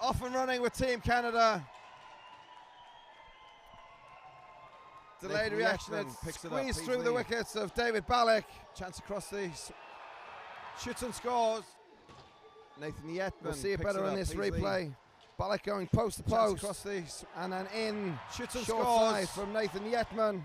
Off and running with Team Canada. Delayed reaction, it squeezed through the wickets of David Ballock. Chance across the shoots and scores. Nathan Yetman. We'll see it better in this replay. Ballock going post to post across the and then in shoots and scores from Nathan Yetman.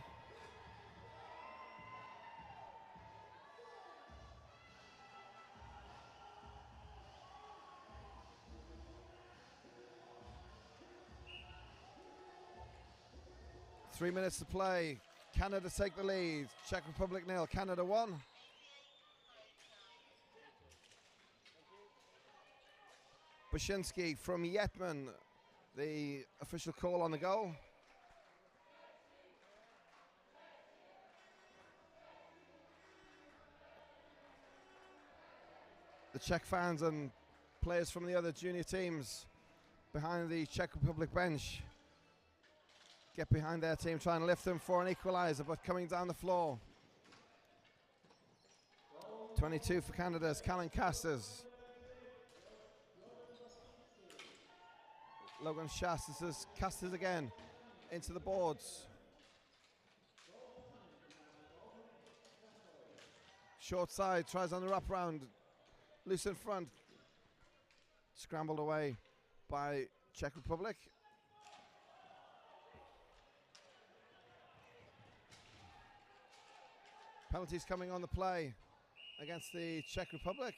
Three minutes to play. Canada take the lead. Czech Republic 0, Canada 1. Bushinsky from Yetman, the official call on the goal. The Czech fans and players from the other junior teams behind the Czech Republic bench get behind their team, try and lift them for an equaliser, but coming down the floor. 22 for Canada's Callan Casters. Logan Shass, this is Casters again, into the boards. Short side, tries on the wraparound, loose in front. Scrambled away by Czech Republic. Penalties coming on the play against the Czech Republic.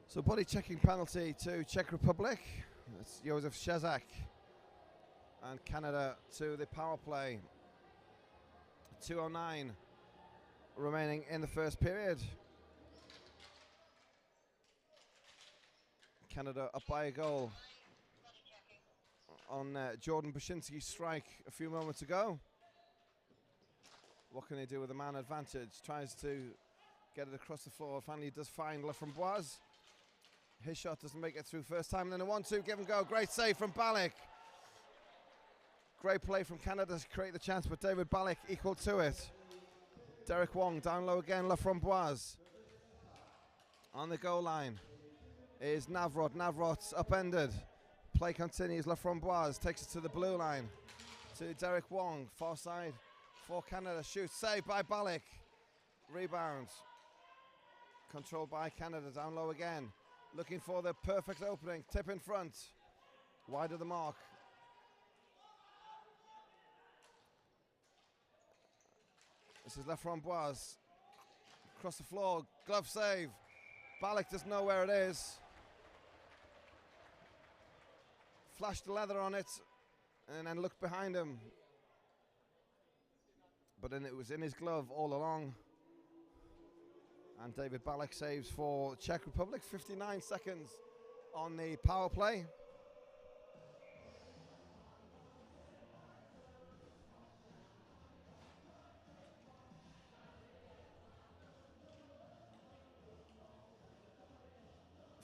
So body checking penalty to Czech Republic. That's Josef Shezak. And Canada to the power play. 2:09 remaining in the first period. Canada up by a goal on Jordan Bushinsky's strike a few moments ago. What can they do with a man advantage? Tries to get it across the floor. Finally does find Laframboise. His shot doesn't make it through first time, and then a 1-2 give and go. Great save from Ballock. Great play from Canada to create the chance, but David Ballock equal to it. Derek Wong down low again, Laframboise. On the goal line is Navrot. Navrot's upended. Play continues. Laframboise takes it to the blue line. To Derek Wong, far side for Canada. Shoots, saved by Ballock. Rebound. Controlled by Canada, down low again. Looking for the perfect opening. Tip in front. Wide of the mark. This is Laframboise. Across the floor. Glove save. Ballock doesn't know where it is. Flashed the leather on it and then looked behind him. But then it was in his glove all along. And David Ballock saves for Czech Republic. 59 seconds on the power play.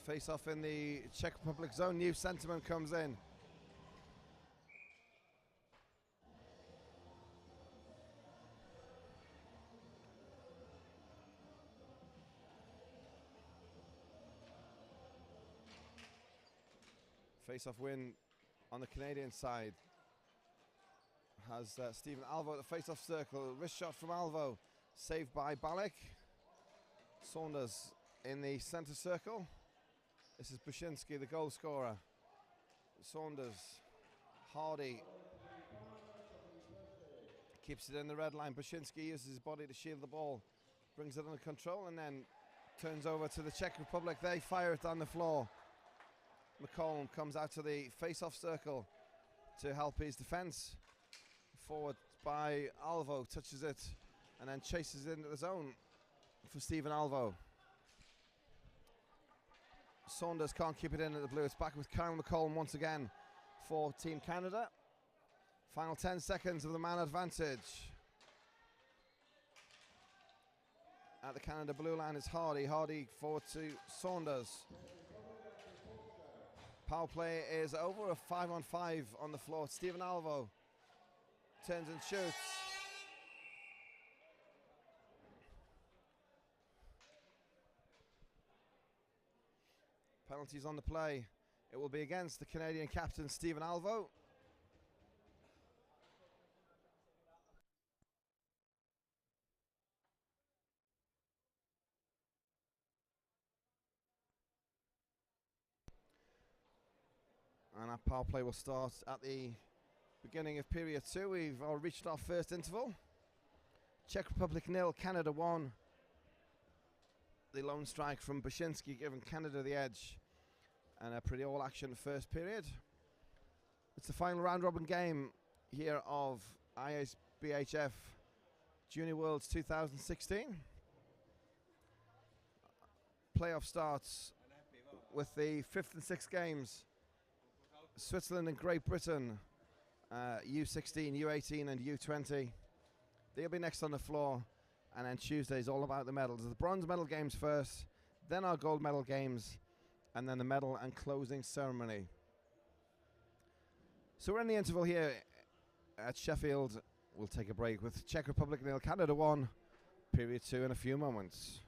Face off in the Czech Republic zone. New sentiment comes in. Face-off win on the Canadian side has Stephen Alvo at the face-off circle. Wrist shot from Alvo, saved by Ballock. Saunders in the centre circle. This is Bushinsky, the goal scorer. Saunders, Hardy keeps it in the red line. Bushinsky uses his body to shield the ball, brings it under control, and then turns over to the Czech Republic. They fire it on the floor. McCollum comes out to the face-off circle to help his defence. Forward by Alvo, touches it and then chases it into the zone for Stephen Alvo. Saunders can't keep it in at the blue. It's back with Kyle McCollum once again for Team Canada. Final 10 seconds of the man advantage. At the Canada blue line is Hardy. Hardy forward to Saunders. Power play is over. A 5-on-5 on the floor. Stephen Alvo turns and shoots. Penalties on the play. It will be against the Canadian captain, Stephen Alvo. And our power play will start at the beginning of period 2. We've all reached our first interval. Czech Republic 0, Canada 1. The lone strike from Bashinsky giving Canada the edge. And a pretty all-action first period. It's the final round-robin game here of ISBHF Junior Worlds 2016. Playoff starts with the 5th and 6th games. Switzerland and Great Britain, U16, U18 and U20. They'll be next on the floor. And then Tuesday is all about the medals. The bronze medal games first, then our gold medal games, and then the medal and closing ceremony. So we're in the interval here at Sheffield. We'll take a break with Czech Republic 0, Canada 1, period 2 in a few moments.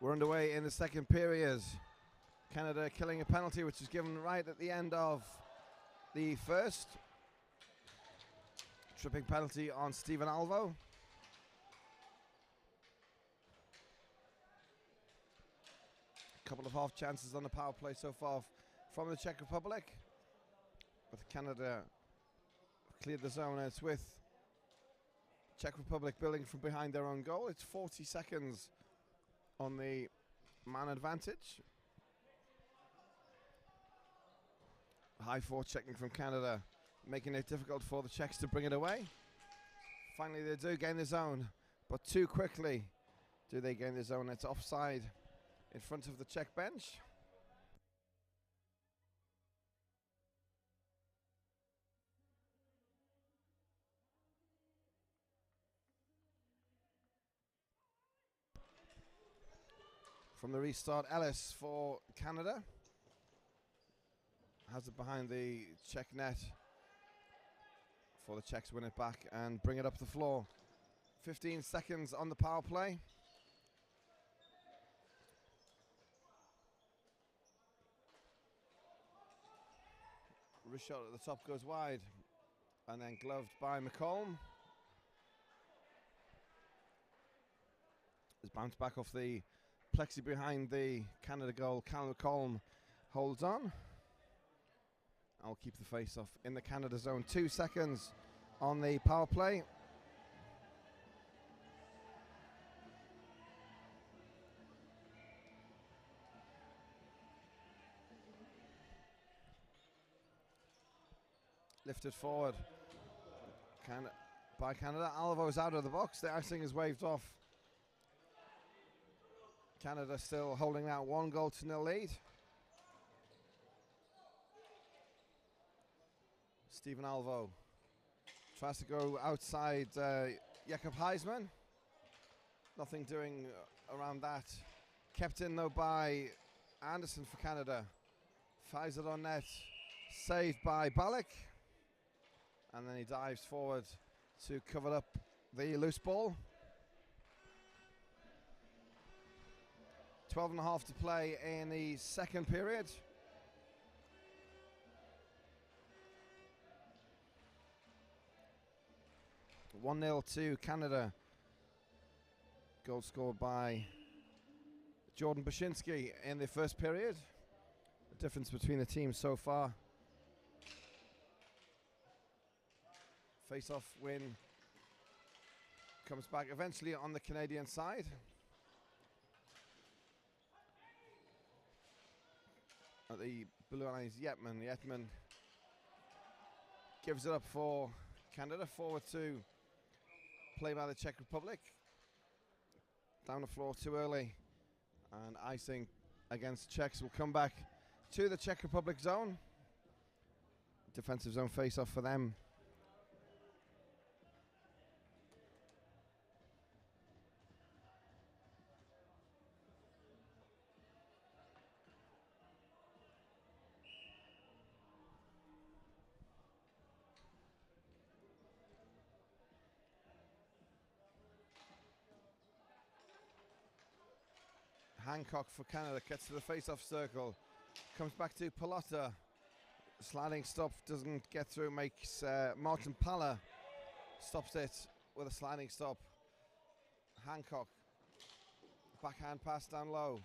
We're underway in the second period. Canada killing a penalty which was given right at the end of the first. Tripping penalty on Stephen Alvo. A couple of half chances on the power play so far from the Czech Republic. But Canada cleared the zone. It's with Czech Republic building from behind their own goal. It's 40 seconds on the man advantage. High forward checking from Canada, making it difficult for the Czechs to bring it away. Finally they do gain the zone, but too quickly do they gain the zone. It's offside in front of the Czech bench. From the restart, Ellis for Canada. Has it behind the Czech net for the Czechs win it back and bring it up the floor. 15 seconds on the power play. Wrist shot at the top goes wide and then gloved by McColm. It's bounced back off the plexi behind the Canada goal. Callum McColm holds on. I'll keep the face off in the Canada zone. 2 seconds on the power play. Lifted forward by Canada. Alvo's out of the box. The icing is waved off. Canada still holding out 1-0 lead. Stephen Alvo tries to go outside Jakob Heisman. Nothing doing around that. Kept in though by Anderson for Canada. Fires it on net. Saved by Balik. And then he dives forward to cover up the loose ball. 12.5 to play in the second period. (1-0) to Canada. Goal scored by Jordan Bashinsky in the first period. The difference between the teams so far. Face-off win comes back eventually on the Canadian side. At the blue line is Yetman. Yetman gives it up for Canada. Forward to play by the Czech Republic. Down the floor too early. And icing against Czechs will come back to the Czech Republic zone. Defensive zone face-off for them. Hancock for Canada gets to the face-off circle, comes back to Pallotta. Sliding stop doesn't get through, makes Martin Palla stops it with a sliding stop. Hancock, backhand pass down low.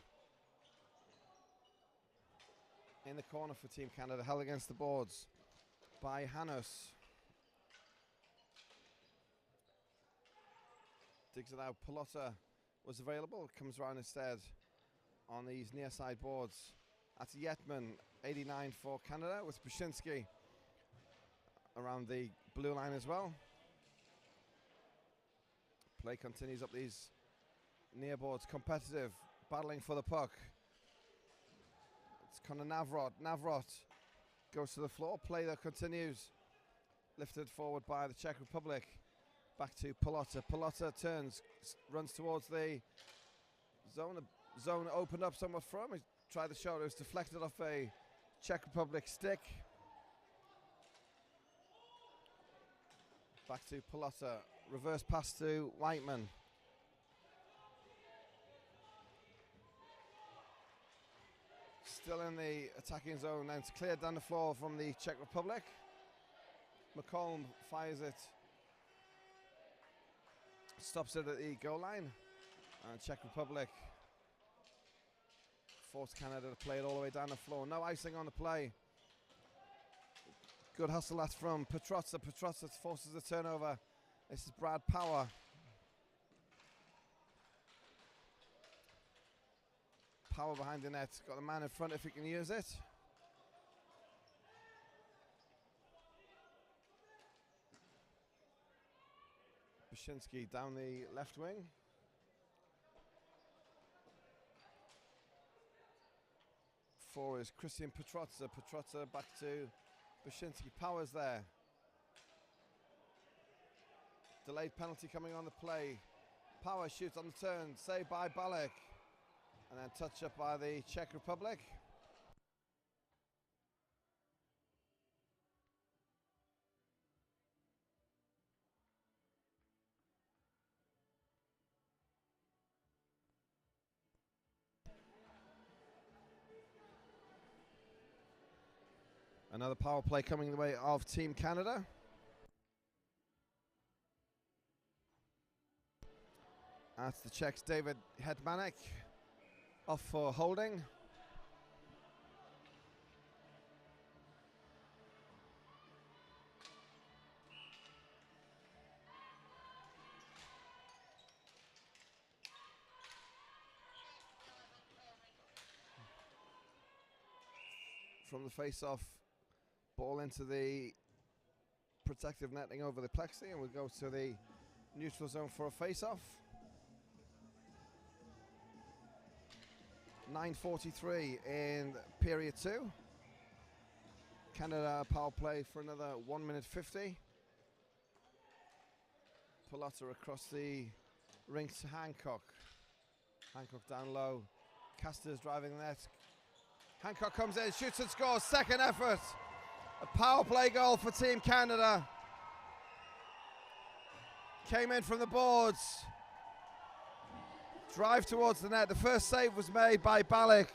In the corner for Team Canada, held against the boards by Hanus. Digs it out, Pallotta was available, comes around instead on these near side boards. That's Yetman, 89 for Canada, with Brzezinski around the blue line as well. Play continues up these near boards, competitive, battling for the puck. It's Conor Navrot. Navrot goes to the floor, play that continues. Lifted forward by the Czech Republic. Back to Pallotta. Pallotta turns, runs towards the zone. The zone opened up somewhat from. He tried the shot. It was deflected off a Czech Republic stick. Back to Pallotta. Reverse pass to Whiteman. Still in the attacking zone, and it's cleared down the floor from the Czech Republic. McCollum fires it, stops it at the goal line, and Czech Republic forced Canada to play it all the way down the floor. No icing on the play. Good hustle, that's from Petrotza. Petrotza forces the turnover. This is Brad Power. Power behind the net. Got the man in front if he can use it. Bashinsky down the left wing. Four is Christian Petrotza. Petrotza back to Bashinsky. Power's there. Delayed penalty coming on the play. Power shoots on the turn. Saved by Balek. And then touch up by the Czech Republic. Another power play coming the way of Team Canada. That's the Czechs, David Hedmanek, off for holding. From the face-off, ball into the protective netting over the plexi, and we'll go to the neutral zone for a face-off. 9:43 in period 2. Canada power play for another 1 minute 50. Pallotta across the ring to Hancock. Hancock down low. Caster's driving the net. Hancock comes in, shoots and scores. Second effort. A power play goal for Team Canada. Came in from the boards. Drive towards the net. The first save was made by Balek,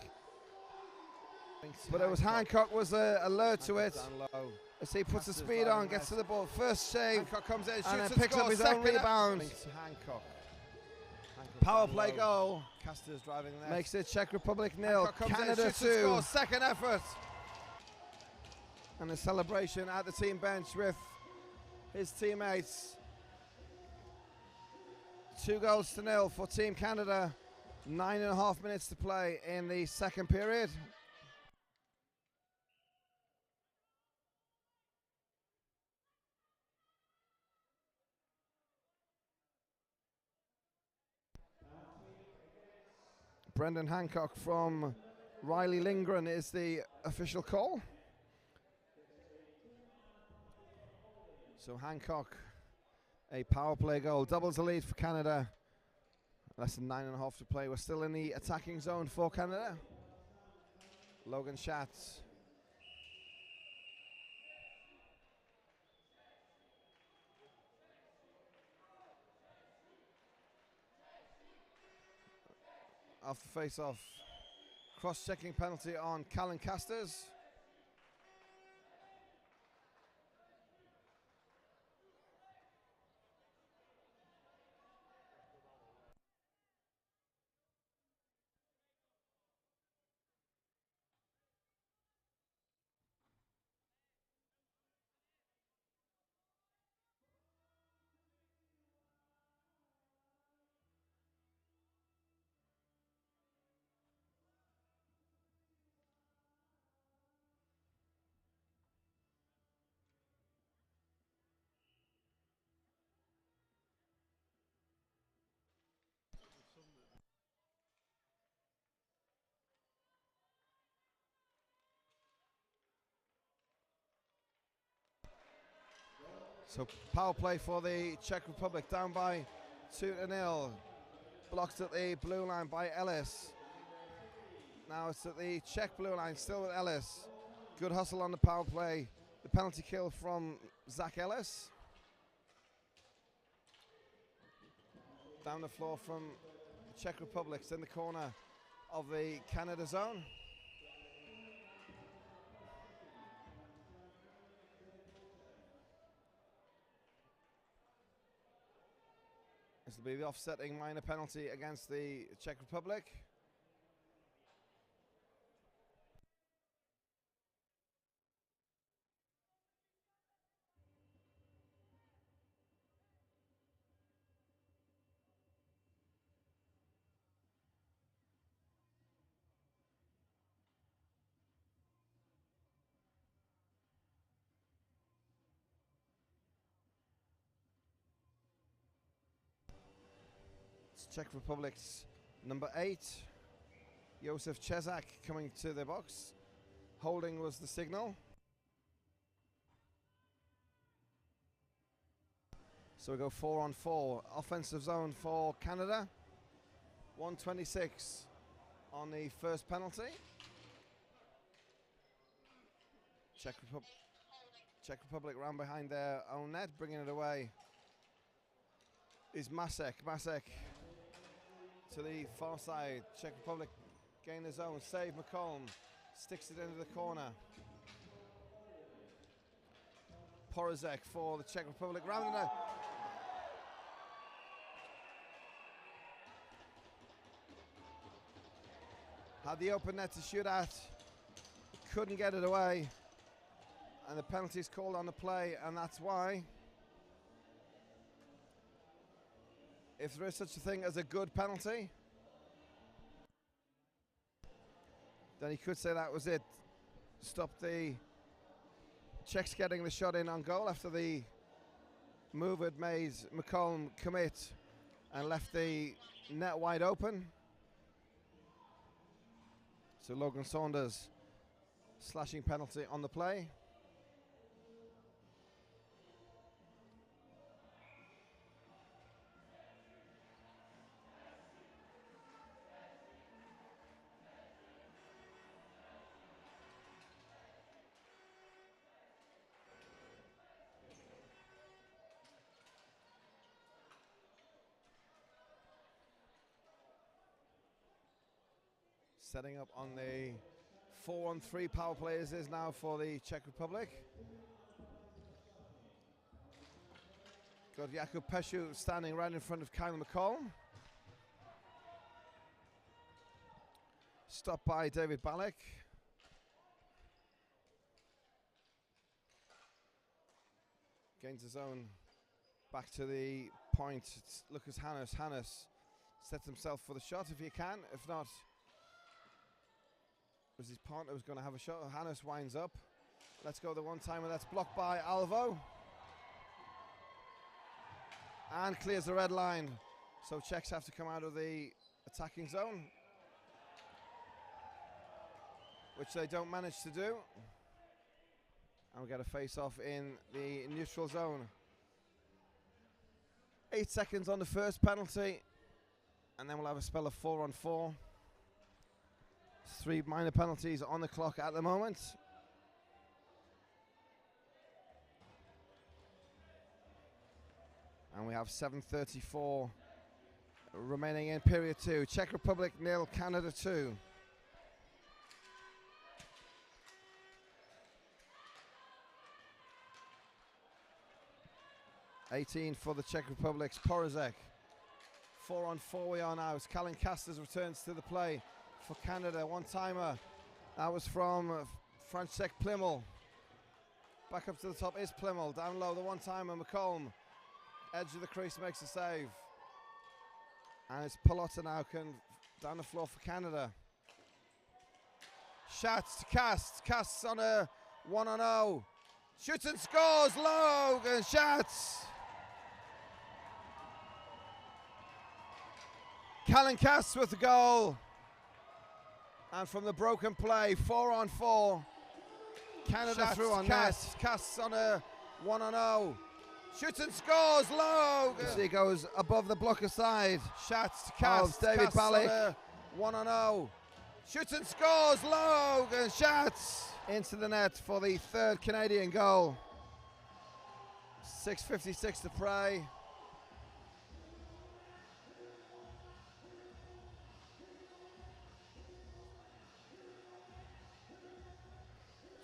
but it was Hancock was alert to it as he puts the speed on, gets to the ball. First save, Hancock comes in, shoots and then picks up his own rebound. Power play goal. Caster's driving the net. Makes it Czech Republic 0, Canada 2. Second effort. And a celebration at the team bench with his teammates. 2-0 for Team Canada. 9.5 minutes to play in the second period. Brendan Hancock from Riley Lindgren is the official call. So Hancock, a power play goal, doubles the lead for Canada. Less than 9.5 to play. We're still in the attacking zone for Canada. Logan Schatz. Off the face-off. Cross-checking penalty on Callan Casters. So power play for the Czech Republic, down by 2-0. Blocked at the blue line by Ellis. Now it's at the Czech blue line, still with Ellis. Good hustle on the power play. The penalty kill from Zach Ellis. Down the floor from the Czech Republic, it's in the corner of the Canada zone. This will be the offsetting minor penalty against the Czech Republic. Czech Republic's number 8, Josef Čezák, coming to the box. Holding was the signal. So we go 4-on-4. Offensive zone for Canada. 1:26 on the first penalty. Czech Republic round behind their own net, bringing it away is Masek. Masek to the far side. Czech Republic gain the zone. Save McCollum. Sticks it into the corner. Porozek for the Czech Republic. Rounding out. Had the open net to shoot at. Couldn't get it away. And the penalty is called on the play, and that's why, if there is such a thing as a good penalty, then he could say that was it. Stopped the Czechs getting the shot in on goal after the move had made McCollum commit and left the net wide open. So Logan Saunders, slashing penalty on the play. Setting up on the 4-on-3 power plays is now for the Czech Republic. Got Jakub Peshu standing right in front of Kyle McCollum. Stopped by David Balek. Gains his own back to the point. It's Lucas Hannes. Hannes sets himself for the shot if he can. If not, was his partner was going to have a shot. Hannes winds up. Let's go the one-timer. That's blocked by Alvo. And clears the red line. So Czechs have to come out of the attacking zone, which they don't manage to do. And we get a face-off in the neutral zone. 8 seconds on the first penalty. And then we'll have a spell of 4-on-4. 3 minor penalties on the clock at the moment. And we have 7:34 remaining in period 2. Czech Republic 0, Canada 2. (18) for the Czech Republic's Porozek. 4-on-4 we are now as Callan Casters returns to the play. For Canada, one-timer. That was from Francesc Plimmel. Back up to the top is Plimmel. Down low, the one-timer, McCollum. Edge of the crease makes a save. And it's Pallotta now down the floor for Canada. Schatz to Cast. Casts on a 1-0. Shoots and scores. Logan Schatz. Callan Casts with the goal. And from the broken play, 4-on-4. Canada Schatz through on casts. net. Casts on a 1-0. Shoots and scores. Low. He goes above the blocker side. Schatz to Cast. David Balek. 1-0. Shoots and scores. Logan Schatz into the net for the 3rd Canadian goal. 6:56 to play.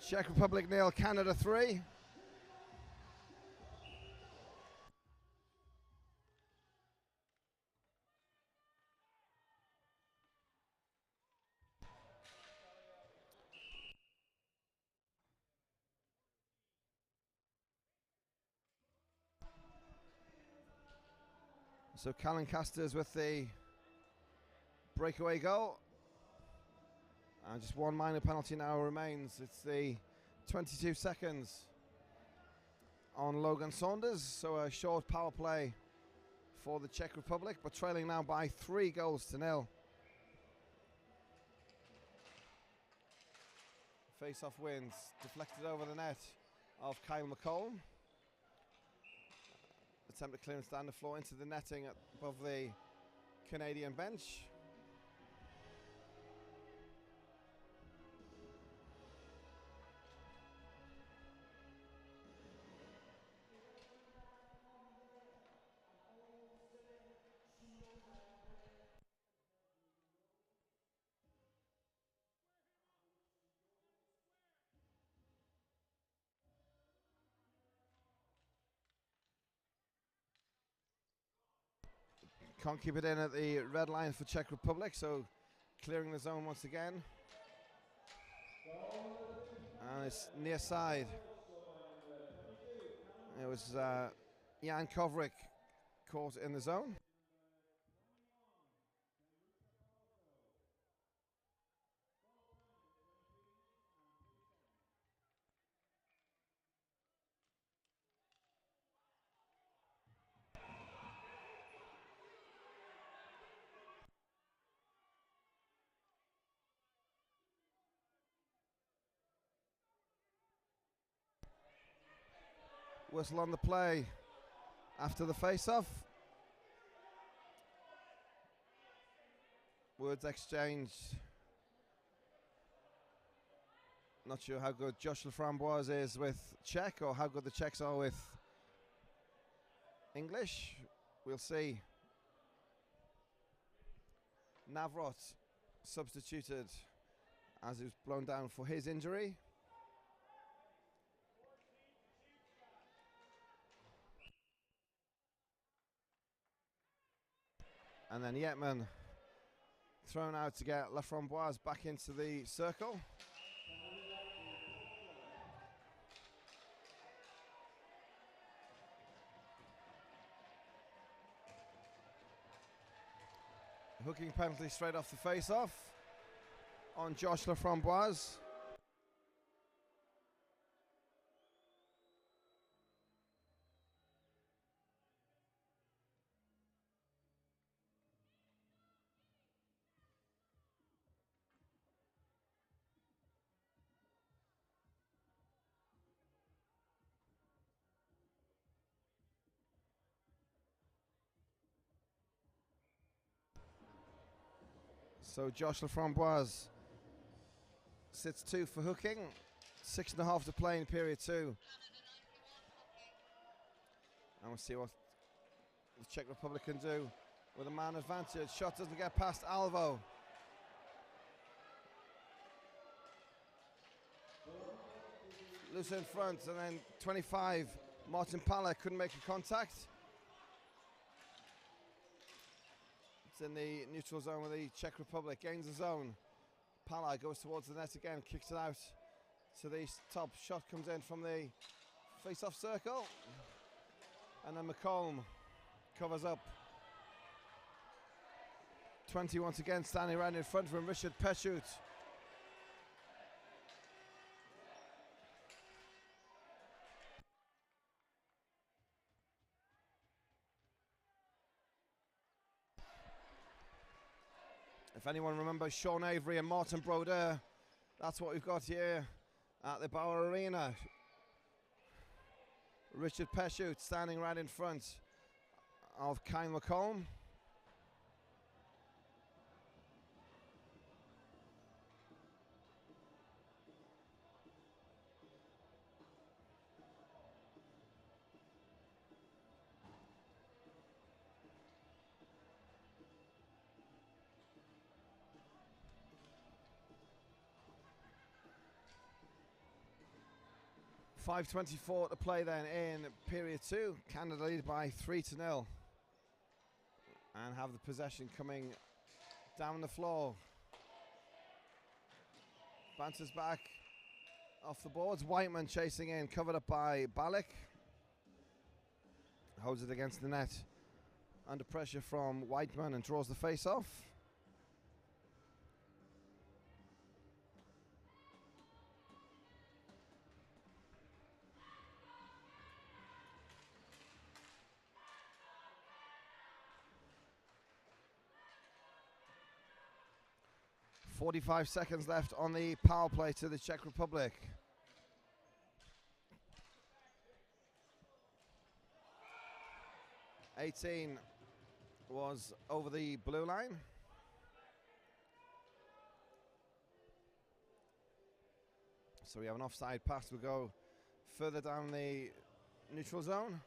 Czech Republic 0, Canada 3. So Callan Casters with the breakaway goal. And just one minor penalty now remains. It's the 22 seconds on Logan Saunders. So a short power play for the Czech Republic, but trailing now by 3-0. Face-off wins, deflected over the net of Kyle McCollum. Attempted clearance down the floor into the netting above the Canadian bench. Can't keep it in at the red line for Czech Republic, so clearing the zone once again. And it's near side. It was Jan Kovrik caught in the zone. Whistle on the play after the face-off. Words exchanged. Not sure how good Josh Laframboise is with Czech or how good the Czechs are with English. We'll see. Navrot substituted as he was blown down for his injury. And then Yetman thrown out to get Laframboise back into the circle. Hooking penalty straight off the face-off on Josh Laframboise. So Josh Laframboise sits 2 for hooking, 6.5 to play in period 2. And we'll see what the Czech Republic can do with a man advantage. Shot doesn't get past Alvo. Loose in front, and then 25, Martin Pala couldn't make a contact. It's in the neutral zone with the Czech Republic, gains the zone. Pala goes towards the net again, kicks it out to the top. Shot comes in from the face-off circle. And then McCollum covers up. 20 once again, standing right in front from Richard Pechut. If anyone remembers Sean Avery and Martin Brodeur, that's what we've got here at the Bauer Arena. Richard Pechut standing right in front of Kyle McCollum. .5:24 to play then in period 2. Canada lead by 3-0. And have the possession coming down the floor. Banters back off the boards. Whiteman chasing in, covered up by Balik. Holds it against the net Under pressure from Whiteman and draws the face off. .45 seconds left on the power play to the Czech Republic. .18 was over the blue line. So we have an offside pass. We'll go further down the neutral zone.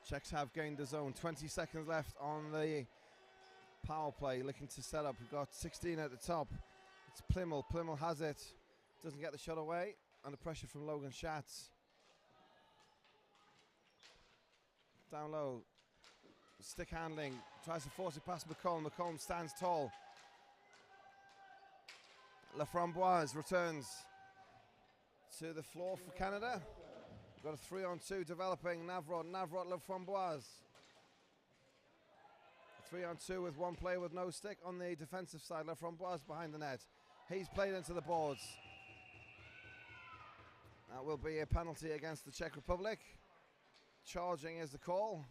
Czechs have gained the zone. 20 seconds left on the power play. Looking to set up. We've got 16 at the top. It's Plimmel. Plimmel has it. Doesn't get the shot away. Under pressure from Logan Schatz. Down low. Stick handling. Tries to force it past McComb. McComb stands tall. Laframboise returns to the floor for Canada. Got a 3-on-2 developing. Navrot, Laframboise. 3-on-2 with one player with no stick on the defensive side. Laframboise behind the net. He's played into the boards. That will be a penalty against the Czech Republic. Charging is the call.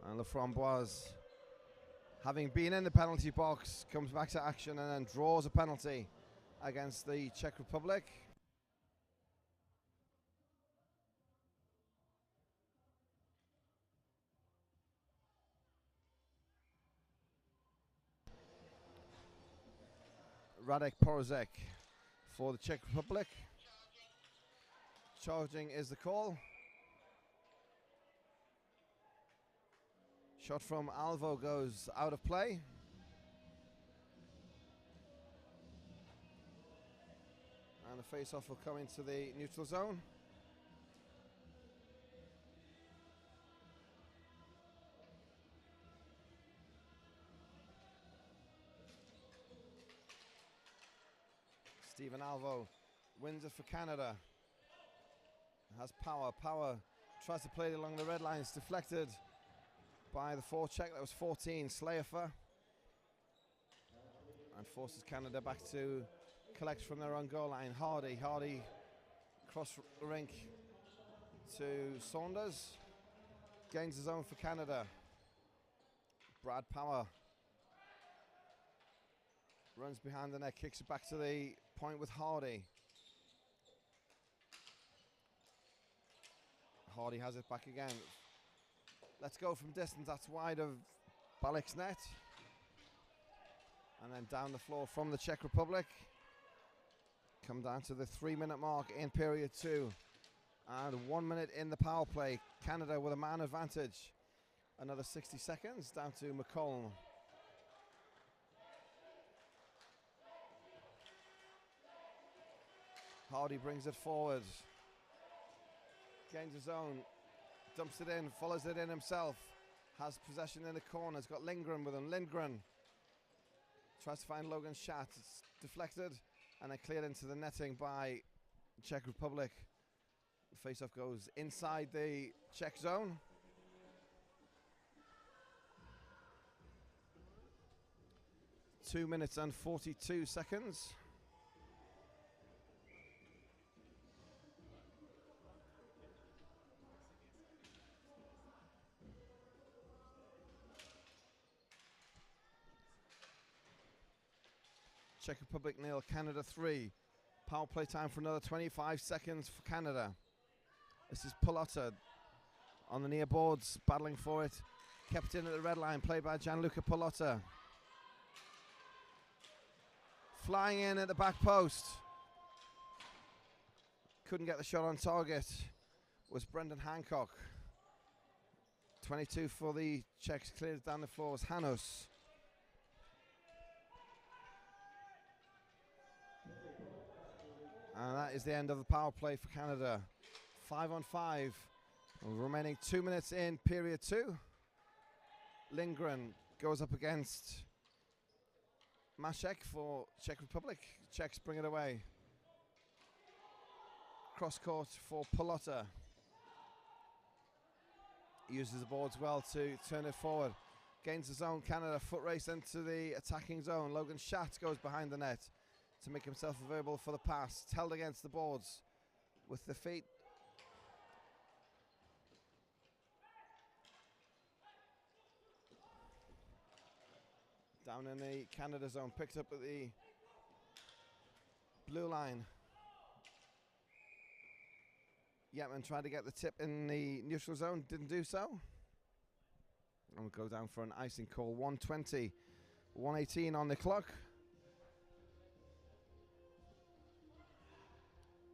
And Laframboise, having been in the penalty box, comes back to action and then draws a penalty against the Czech Republic. Radek Porozek for the Czech Republic. Charging is the call. Shot from Alvo goes out of play. And the face-off will come into the neutral zone. Stephen Alvo wins it for Canada. Has power. Power tries to play it along the red line. It's deflected by the forecheck. That was 14, Slayefer. And forces Canada back to collect from their own goal line. Hardy cross the rink to Saunders. Gains the zone for Canada. Brad Power runs behind the net, kicks it back to the point with Hardy. Hardy has it back again. Let's go from distance. That's wide of Balik's net. And then down the floor from the Czech Republic. Come down to the 3-minute mark in period 2. And 1 minute in the power play. Canada with a man advantage. Another 60 seconds down to McCollum. Hardy brings it forward. Gains his own. Dumps it in, follows it in himself. Has possession in the corner. Has got Lindgren with him. Lindgren tries to find Logan Schatz. It's deflected and then cleared into the netting by Czech Republic. The face-off goes inside the Czech zone. Two minutes and 42 seconds. Czech Republic 0, Canada 3. Power play time for another 25 seconds for Canada. This is Pallotta on the near boards, battling for it. Kept in at the red line, played by Gianluca Pallotta. Flying in at the back post. Couldn't get the shot on target. Was Brendan Hancock. 22 for the Czechs, clears down the floor as Hanus. And that is the end of the power play for Canada. 5 on 5. Remaining 2 minutes in period 2. Lindgren goes up against Mashek for Czech Republic. Czechs bring it away. Cross court for Pallotta. Uses the boards well to turn it forward. Gains the zone. Canada foot race into the attacking zone. Logan Schatz goes behind the net to make himself available for the pass. It's held against the boards with the feet. Down in the Canada zone. Picked up at the blue line. Yetman tried to get the tip in the neutral zone. Didn't do so. And we'll go down for an icing call. 1:20. 1:18 on the clock.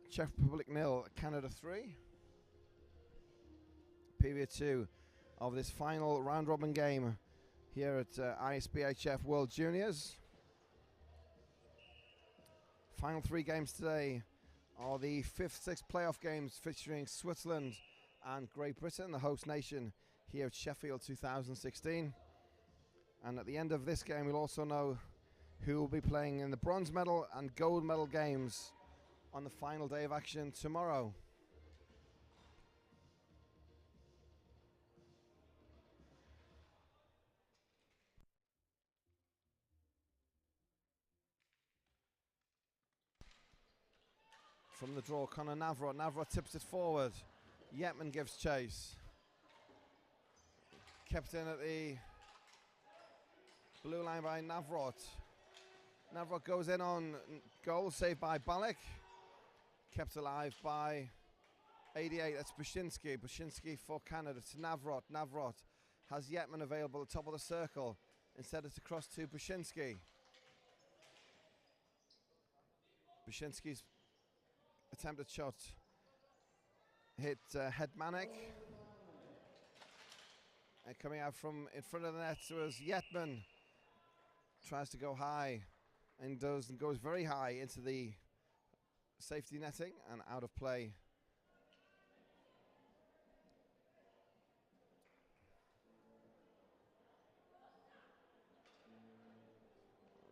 Czech Republic 0, Canada 3. Period 2 of this final round robin game here at ISBHF World Juniors. Final 3 games today are the 5th, 6th playoff games featuring Switzerland and Great Britain, the host nation here at Sheffield 2016. And at the end of this game, we'll also know who will be playing in the bronze medal and gold medal games on the final day of action tomorrow. From the draw, Connor Navrot. Navrot tips it forward. Yetman gives chase. Kept in at the blue line by Navrot. Navrot goes in on goal, saved by Balik. Kept alive by 88, that's Bushinsky. Bushinsky for Canada to Navrot. Navrot has Yetman available at the top of the circle. Instead it's across to Bushinsky. Bushinsky's attempted shot hit Hedmanek. And coming out from in front of the net was Yetman. Tries to go high and goes very high into the safety netting and out of play.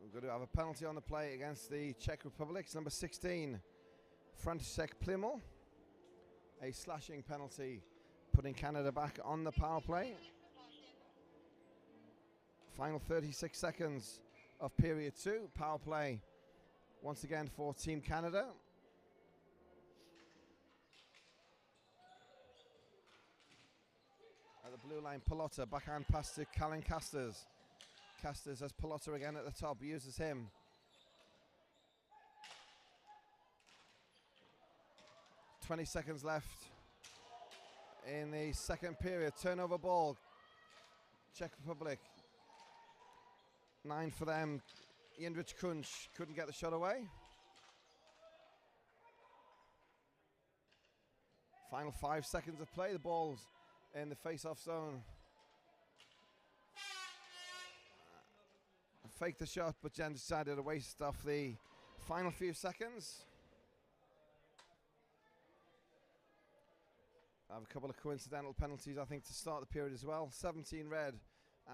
We're going to have a penalty on the play against the Czech Republic. It's number 16, František Plimal. A slashing penalty, putting Canada back on the power play. Final 36 seconds of period 2. Power play once again for Team Canada. At the blue line, Pallotta, backhand pass to Callan Casters. Casters has Pallotta again at the top, uses him. .20 seconds left in the second period. Turnover ball, Czech Republic. 9 for them. Jindřich Kunč couldn't get the shot away. Final 5 seconds of play. The ball's in the face-off zone. Faked the shot, but Jen decided to waste off the final few seconds. I have a couple of coincidental penalties, I think, to start the period as well. 17 red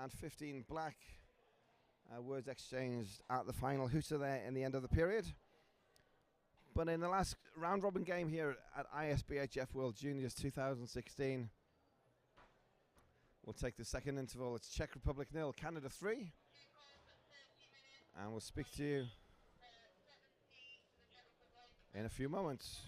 and 15 black. Words exchanged at the final hooter there in the end of the period. But in the last round-robin game here at ISBHF World Juniors 2016, we'll take the second interval. It's Czech Republic 0, Canada 3. And we'll speak to you in a few moments.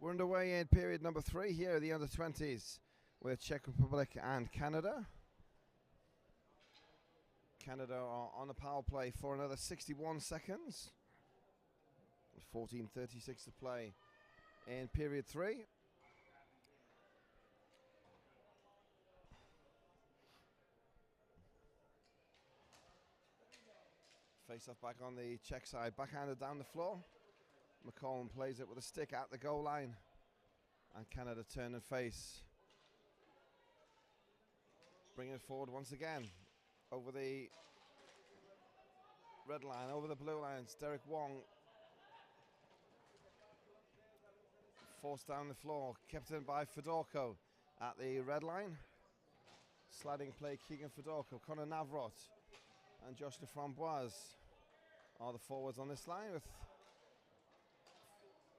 We're underway in period number 3 here at the under-20s with Czech Republic and Canada. Canada are on the power play for another 61 seconds. 14:36 to play in period 3. Face off back on the Czech side, backhanded down the floor. McCollum plays it with a stick at the goal line, and Canada turn and face. Bringing it forward once again over the red line, over the blue lines. Derek Wong forced down the floor, kept in by Fedorko at the red line. Sliding play, Keegan Fedorko, Conor Navrot and Josh Laframboise are the forwards on this line, with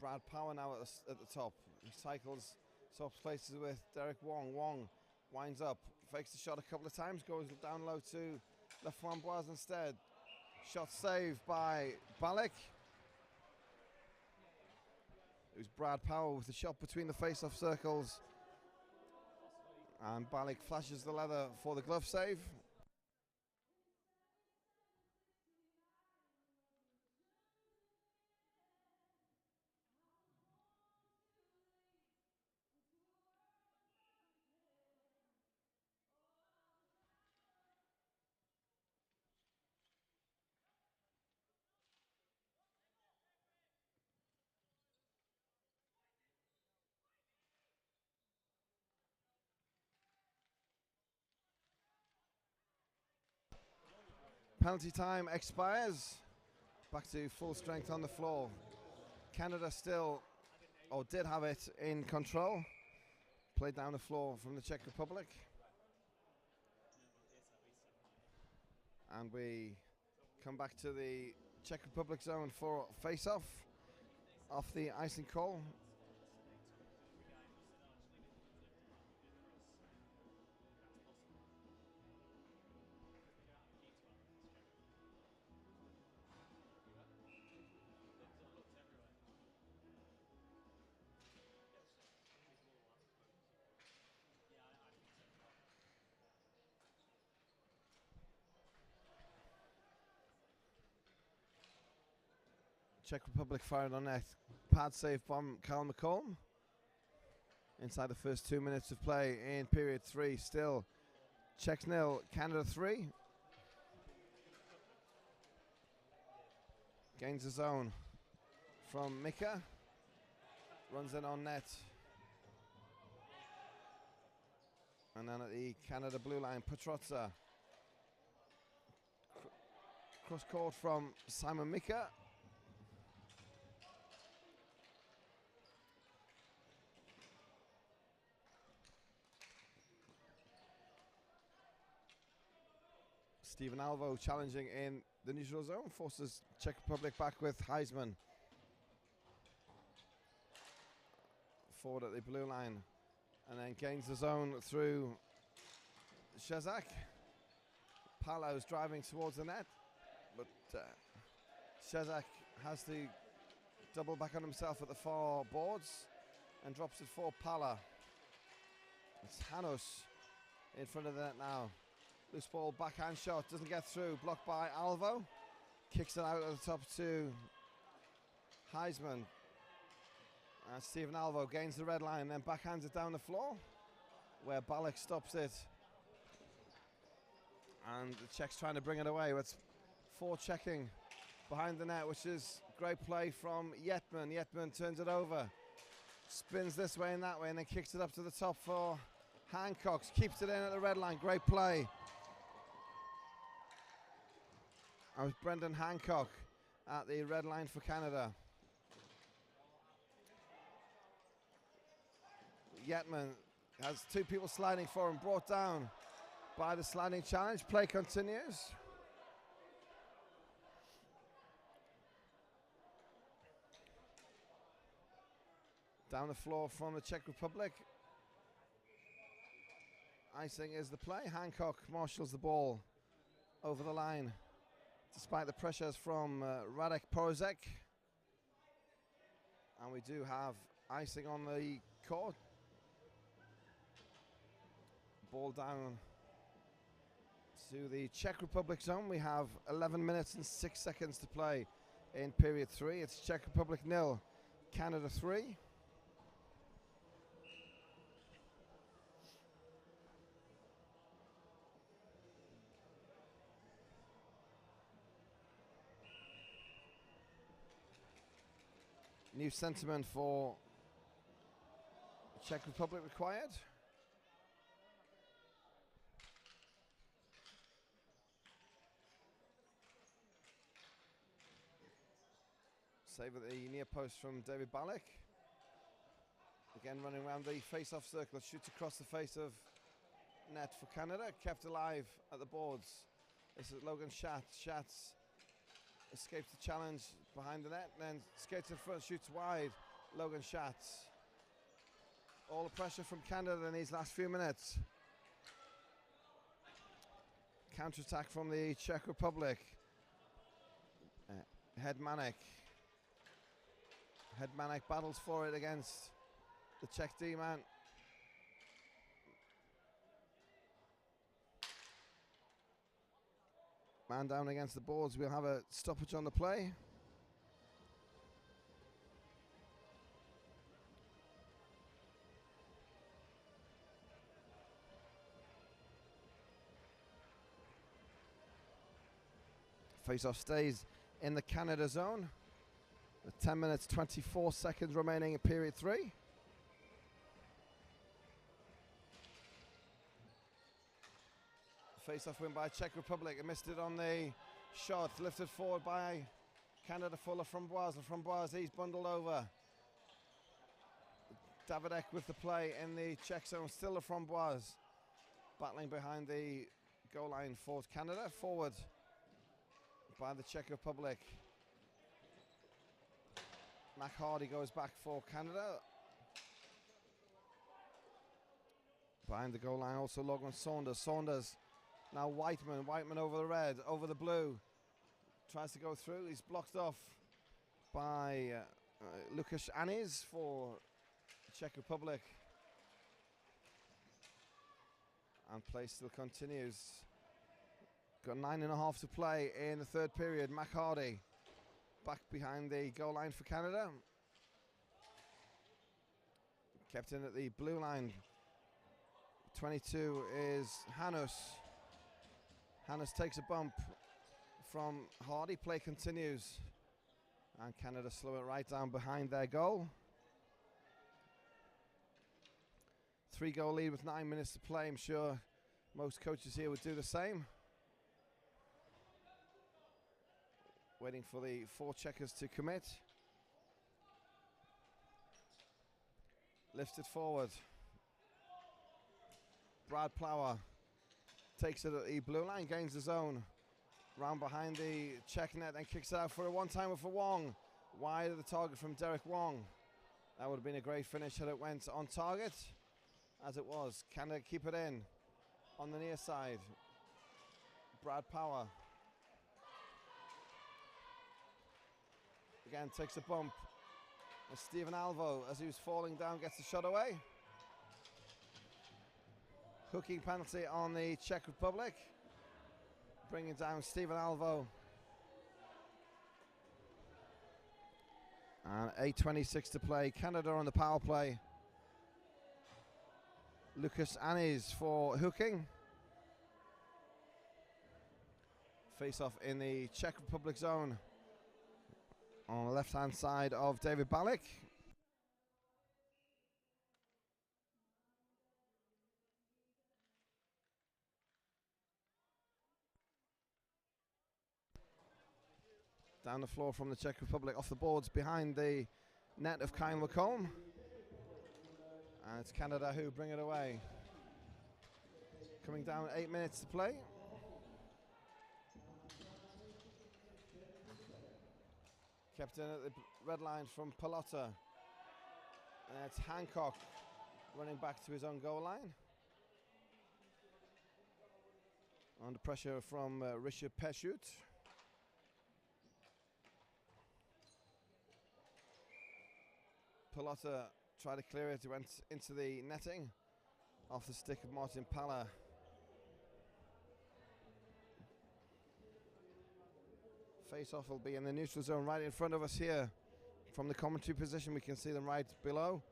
Brad Power now at the top. He cycles, swaps places with Derek Wong. Wong winds up, fakes the shot a couple of times, goes down low to Laframboise instead. Shot saved by Balik. It was Brad Power with the shot between the face-off circles, and Balik flashes the leather for the glove save. Penalty time expires. Back to full strength on the floor. Canada still, or did have it in control. Played down the floor from the Czech Republic. And we come back to the Czech Republic zone for face-off off the icing call. Czech Republic fired on net. Pad save from Carl McCollum. Inside the first 2 minutes of play in period 3. Still Czechs 0, Canada 3. Gains the zone from Mika. Runs in on net. And then at the Canada blue line, Petrozza. Cross court from Simon Mika. Stephen Alvo challenging in the neutral zone, forces Czech Republic back with Heisman. Forward at the blue line, and then gains the zone through Shezak. Palo's driving towards the net, but Shezak has to double back on himself at the far boards and drops it for Pala. It's Hanos in front of the net now. Loose ball, backhand shot, doesn't get through, blocked by Alvo. Kicks it out at the top to Heisman. And Stephen Alvo gains the red line, then backhands it down the floor, where Balik stops it. And the Czechs trying to bring it away. It's forechecking behind the net, which is great play from Yetman. Yetman turns it over, spins this way and that way, and then kicks it up to the top for Hancock. Keeps it in at the red line, great play. That was Brendan Hancock at the red line for Canada. Yetman has 2 people sliding for him, brought down by the sliding challenge. Play continues. Down the floor from the Czech Republic. Icing is the play. Hancock marshals the ball over the line, despite the pressures from Radek Porozek. And we do have icing on the court. Ball down to the Czech Republic zone. We have 11 minutes and 6 seconds to play in period 3. It's Czech Republic 0, Canada 3. New sentiment for Czech Republic required. Save at the near post from David Balik. Again running around the face-off circle, shoots across the face of net for Canada, kept alive at the boards. This is Logan Schatz. Schatz escapes the challenge behind the net, then skates in front, shoots wide. Logan Schatz. All the pressure from Canada in these last few minutes. Counter-attack from the Czech Republic. Hedmanek battles for it against the Czech D-man. Man down against the boards. We'll have a stoppage on the play. Face-off stays in the Canada zone. With 10 minutes, 24 seconds remaining in period 3. Face-off win by Czech Republic. It missed it on the shot. Lifted forward by Canada for Laframboise. Laframboise, he's bundled over. Davidek with the play in the Czech zone. Still Laframboise battling behind the goal line for Canada. Forward by the Czech Republic. Mac Hardy goes back for Canada. Behind the goal line also Logan Saunders. Saunders now Whiteman. Whiteman over the red, over the blue. Tries to go through. He's blocked off by Lukas Anis for Czech Republic. And play still continues. Got 9.5 to play in the third period. Mac Hardy back behind the goal line for Canada. Kept in at the blue line. 22 is Hanus. Hanus takes a bump from Hardy. Play continues. And Canada slow it right down behind their goal. 3-goal lead with 9 minutes to play. I'm sure most coaches here would do the same. Waiting for the 4 checkers to commit. Lifted forward. Brad Plower takes it at the blue line, gains the zone. Round behind the Czech net, then kicks it out for a one-timer for Wong. Wide of the target from Derek Wong. That would have been a great finish had it went on target. As it was, Canada keep it in on the near side. Brad Power. Again, takes a bump. And Stephen Alvo, as he was falling down, gets the shot away. Hooking penalty on the Czech Republic. Bringing down Stephen Alvo. And 8:26 to play. Canada on the power play. Lukas Anis for hooking. Face off in the Czech Republic zone. On the left-hand side of David Balik. Down the floor from the Czech Republic, off the boards behind the net of Kyle McComb. And it's Canada who bring it away. Coming down 8 minutes to play. Kept in at the red line from Pallotta. And it's Hancock running back to his own goal line. Under pressure from Richard Peshut. Pallotta tried to clear it. It went into the netting off the stick of Martin Palla. Face-off will be in the neutral zone right in front of us here. From the commentary position, we can see them right below.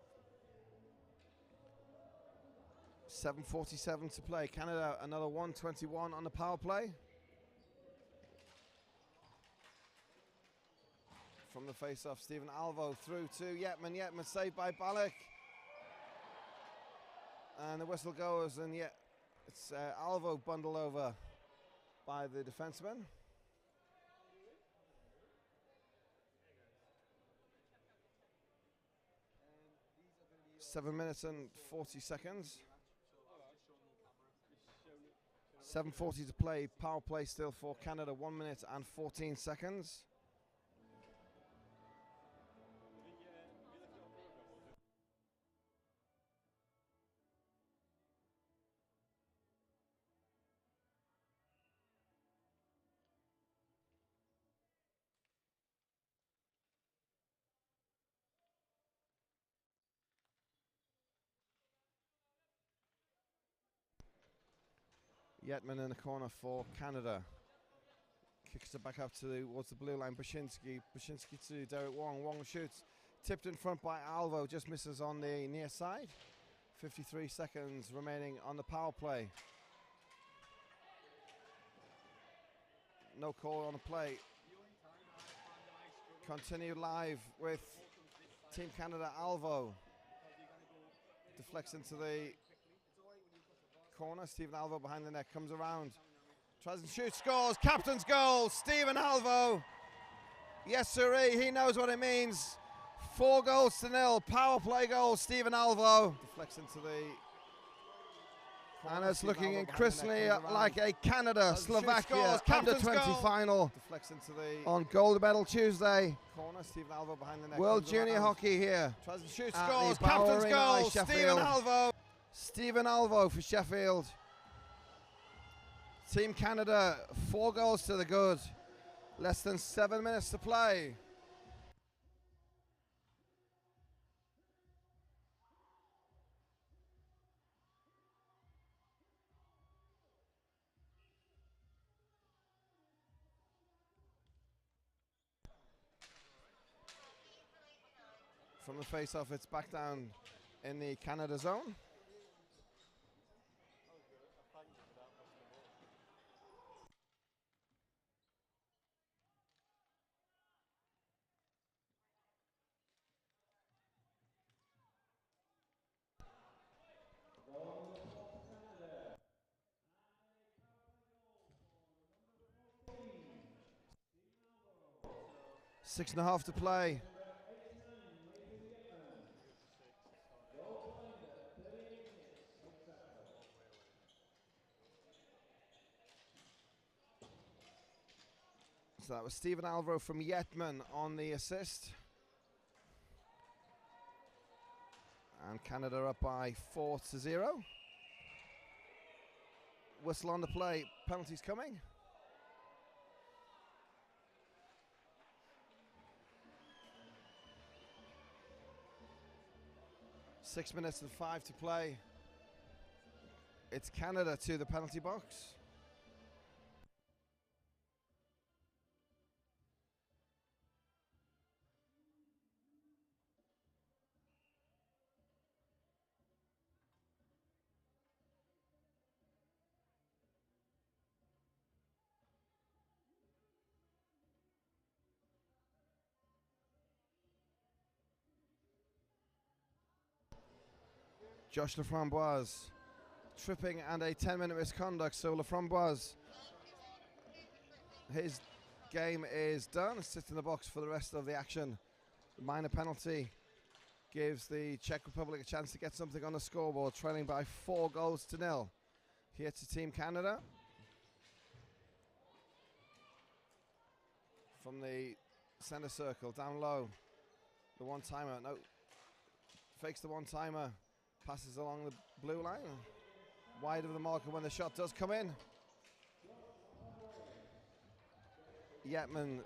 7:47 to play. Canada, another 1:21 on the power play. From the face-off, Stephen Alvo through to Yetman. Yetman saved by Balik. And the whistle goes, and yet it's Alvo bundled over by the defenseman. 7 minutes and 40 seconds. 7:40 to play. Power play still for Canada. 1 minute and 14 seconds. Yetman in the corner for Canada. Kicks it back up towards the blue line. Bashinsky to Derek Wong. Wong shoots. Tipped in front by Alvo. Just misses on the near side. 53 seconds remaining on the power play. No call on the play. Continue live with Team Canada. Alvo deflects into the corner. Stephen Alvo behind the net, comes around, tries and shoots, scores. Captain's goal, Stephen Alvo. Yes, sirree, he knows what it means. 4-0. Power play goal, Stephen Alvo. Deflects into the corner. And it's looking increasingly like a Canada-Slovakia under-20 final. Deflects into the on Gold Medal Tuesday. Corner, Stephen Alvo behind the net. World Junior Hockey here. Tries and shoots, scores. Captain's goal, Stephen Alvo. Stephen Alvo for Sheffield. Team Canada, 4 goals to the good. Less than 7 minutes to play. From the face-off, it's back down in the Canada zone. Six and a half to play. So that was Stephen Alvo from Yetman on the assist. And Canada up by 4-0. Whistle on the play. Penalties coming. Six minutes and 5 to play. It's Canada to the penalty box. Josh Laframboise tripping and a 10-minute misconduct. So Laframboise, his game is done. Sits in the box for the rest of the action. The minor penalty gives the Czech Republic a chance to get something on the scoreboard, trailing by 4-0 here to Team Canada. From the center circle, down low, the one-timer, no, fakes the one-timer. Passes along the blue line, wide of the marker when the shot does come in. Yetman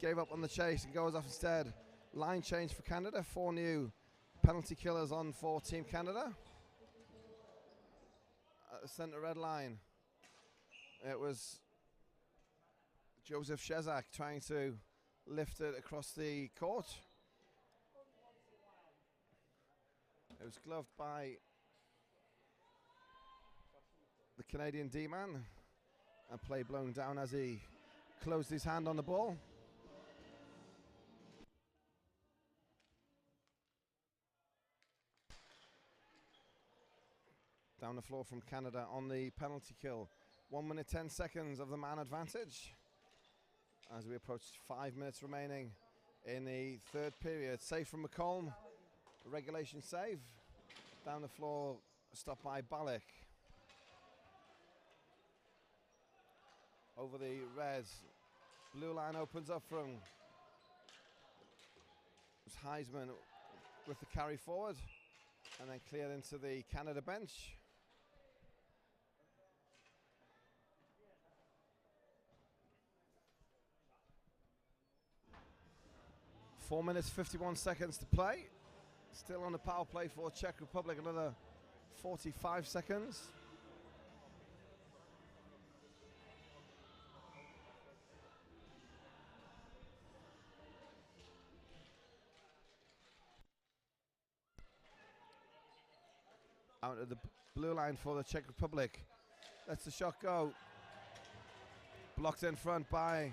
gave up on the chase and goes off instead. Line change for Canada, 4 new penalty killers on for Team Canada. At the centre red line, it was Joseph Shezak trying to lift it across the court. It was gloved by the Canadian D-man and play blown down as he closed his hand on the ball. Down the floor from Canada on the penalty kill. 1 minute 10 seconds of the man advantage as we approach 5 minutes remaining in the third period. Save from McColm, regulation save. Down the floor, stopped by Balik. Over the reds, blue line opens up from Heisman with the carry forward and then cleared into the Canada bench. Four minutes, 51 seconds to play. Still on the power play for Czech Republic, another 45 seconds. Out of the blue line for the Czech Republic. Lets the shot go. Blocked in front by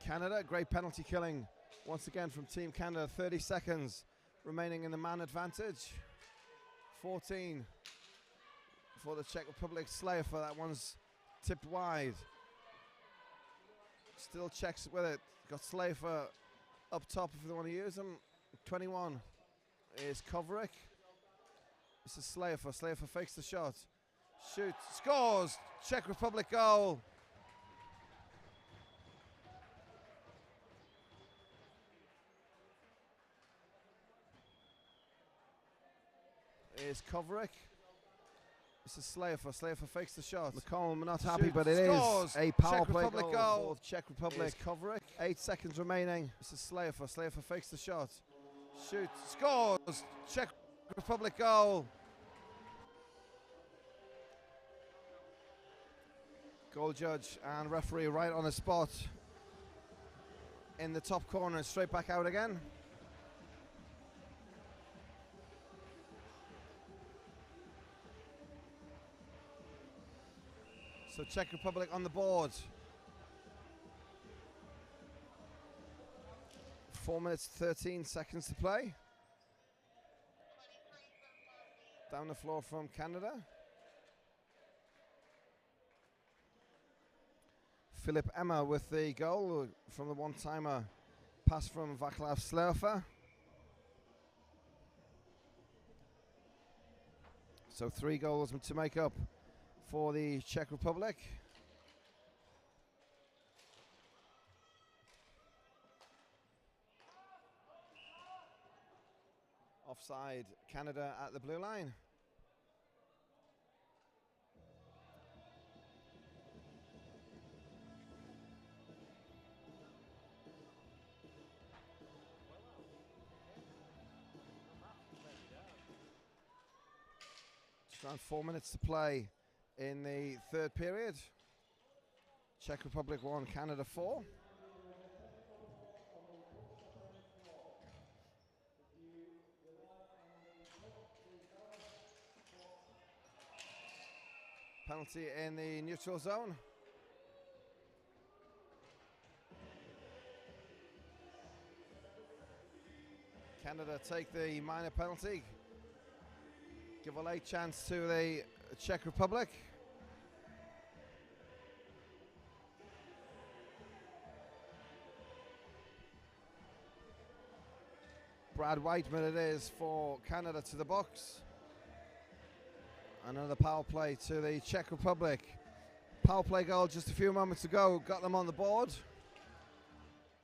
Canada. Great penalty killing once again from Team Canada. 30 seconds remaining in the man advantage. 14 for the Czech Republic. Slayer for that one's tipped wide. Still Czechs with it. Got Slayer up top if they want to use them. 21 is Kovrik. This is Slayer fakes the shot. Shoots, scores! Czech Republic goal. Is Kovrik. This is Slayer fakes the shot. McCollum not happy, but it is a power play goal for Czech Republic. Kovrik. 8 seconds remaining. This is Slayer fakes the shot. Shoots, scores! Czech Republic goal. Goal judge and referee right on the spot in the top corner, straight back out again. So Czech Republic on the board. 4 minutes 13 seconds to play. Down the floor from Canada. Philip Emma with the goal from the one-timer pass from Václav Slaughter. So 3 goals to make up for the Czech Republic. Offside, Canada at the blue line. Just around 4 minutes to play in the third period. Czech Republic 1, Canada 4. Penalty in the neutral zone. Canada take the minor penalty. Give a late chance to the Czech Republic. Brad Whiteman it is for Canada to the box. Another power play to the Czech Republic. Power play goal just a few moments ago, got them on the board.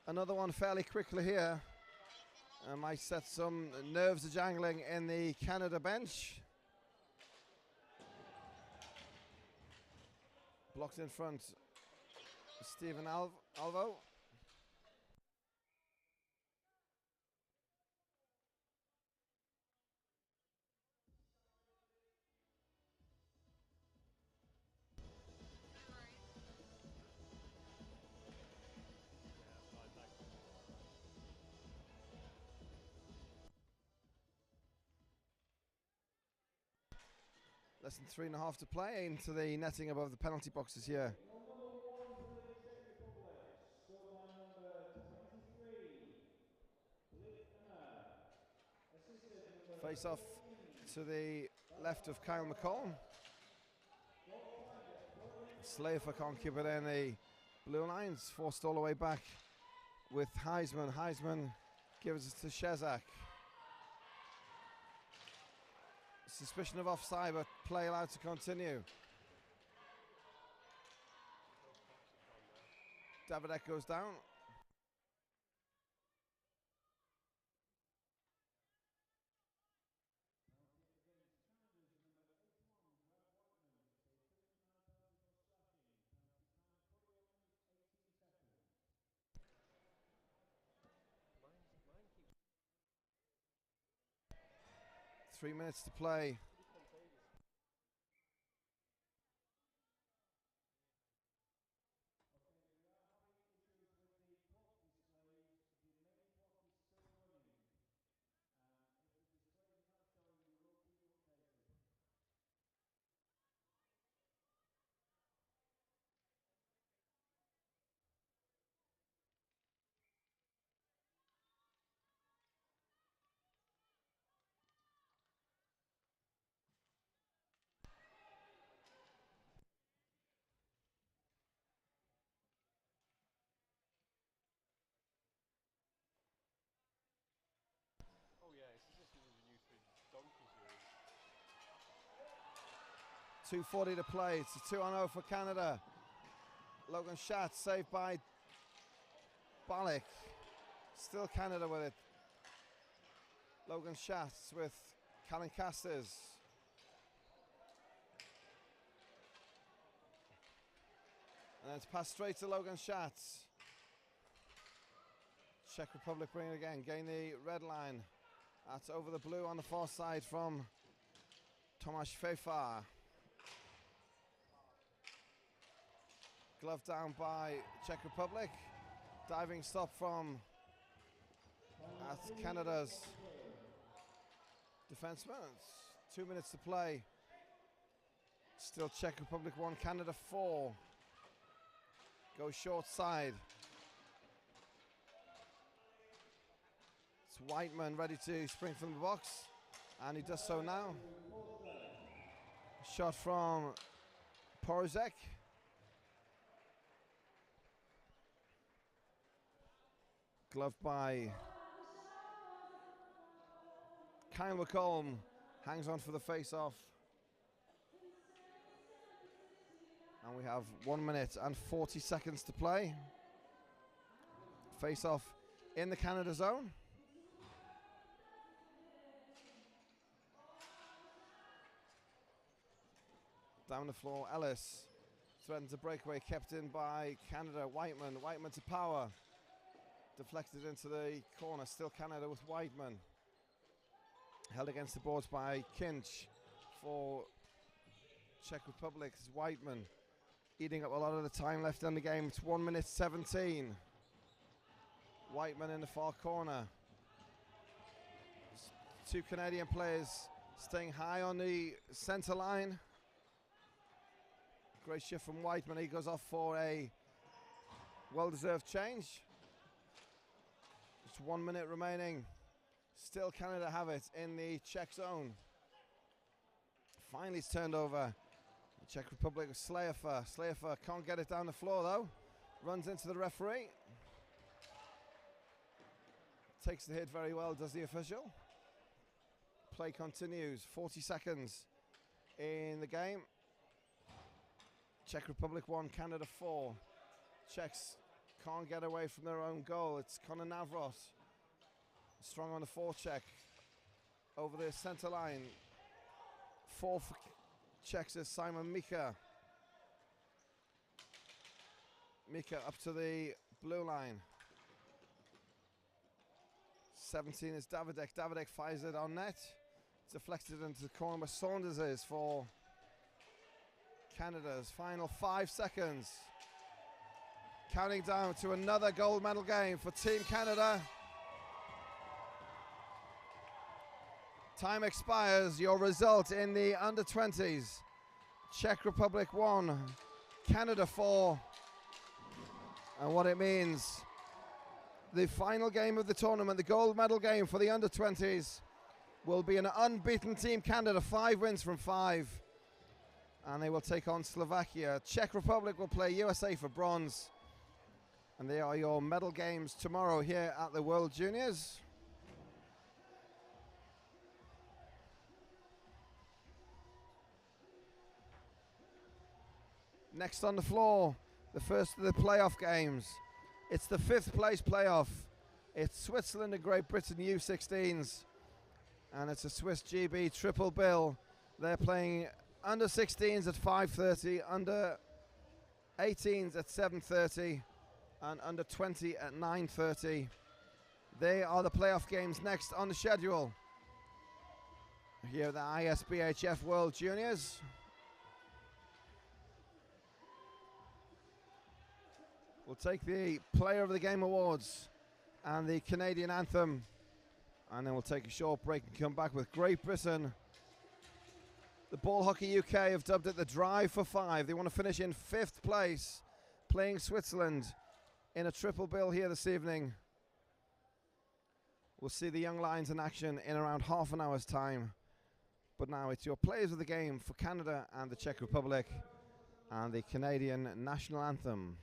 Another one fairly quickly here. Might set some nerves a-jangling in the Canada bench. Blocked in front, Stephen Alvo. Less than 3.5 to play into the netting above the penalty boxes here. Face off to the left of Kyle McCollum. Slafer can't keep it in the blue lines, forced all the way back with Heisman. Heisman gives it to Shezak. Suspicion of offside, but play allowed to continue. Davidek goes down. Three minutes to play. Oh yeah, it's just the new donkeys here. 2:40 to play. It's a 2-0 for Canada. Logan Schatz saved by Balik. Still Canada with it. Logan Schatz with Callan Casters. And it's passed straight to Logan Schatz. Czech Republic bring it again. Gain the red line. That's over the blue on the far side from Tomáš Fejfar. Glove down by Czech Republic. Diving stop from Canada's defenseman. It's 2 minutes to play. Still Czech Republic 1, Canada 4. Goes short side. It's Whiteman ready to spring from the box, and he does so now. Shot from Porozek. Glove by Kyle McCollum. Hangs on for the face-off. And we have 1 minute and 40 seconds to play. Face-off in the Canada zone. Down the floor, Ellis threatens a breakaway, kept in by Canada. Whiteman to Power. Deflected into the corner, still Canada with Whiteman. Held against the boards by Kinch for Czech Republic. It's Whiteman eating up a lot of the time left in the game. It's 1 minute 17. Whiteman in the far corner. Two Canadian players staying high on the center line. Great shift from Whiteman. He goes off for a well-deserved change. Just 1 minute remaining. Still Canada have it in the Czech zone. Finally it's turned over. The Czech Republic with Slafer. Slafer can't get it down the floor though. Runs into the referee. Takes the hit very well, does the official. Play continues. 40 seconds in the game. Czech Republic 1, Canada 4. Czechs can't get away from their own goal. It's Conor Navros. Strong on the forecheck. Over the center line. 4 for Czechs is Simon Mika. Mika up to the blue line. 17 is Davidek. Davidek fires it on net. It's deflected into the corner where Saunders is for Canada's final 5 seconds. Counting down to another gold medal game for Team Canada. Time expires. Your result in the under-20s. Czech Republic 1, Canada 4. And what it means, the final game of the tournament, the gold medal game for the under-20s, will be an unbeaten team Canada, 5 wins from 5. And they will take on Slovakia. Czech Republic will play USA for bronze. And they are your medal games tomorrow here at the World Juniors. Next on the floor, the first of the playoff games. It's the 5th place playoff. It's Switzerland and Great Britain U16s. And it's a Swiss GB triple bill. They're playing under 16s at 5:30, under 18s at 7:30, and under 20 at 9:30. They are the playoff games next on the schedule. Here at the ISBHF World Juniors. We'll take the Player of the Game awards and the Canadian anthem, and then we'll take a short break and come back with Great Britain. The Ball Hockey UK have dubbed it the Drive for 5. They want to finish in 5th place, playing Switzerland in a triple bill here this evening. We'll see the young Lions in action in around half an hour's time. But now it's your Players of the Game for Canada and the Czech Republic, and the Canadian national anthem.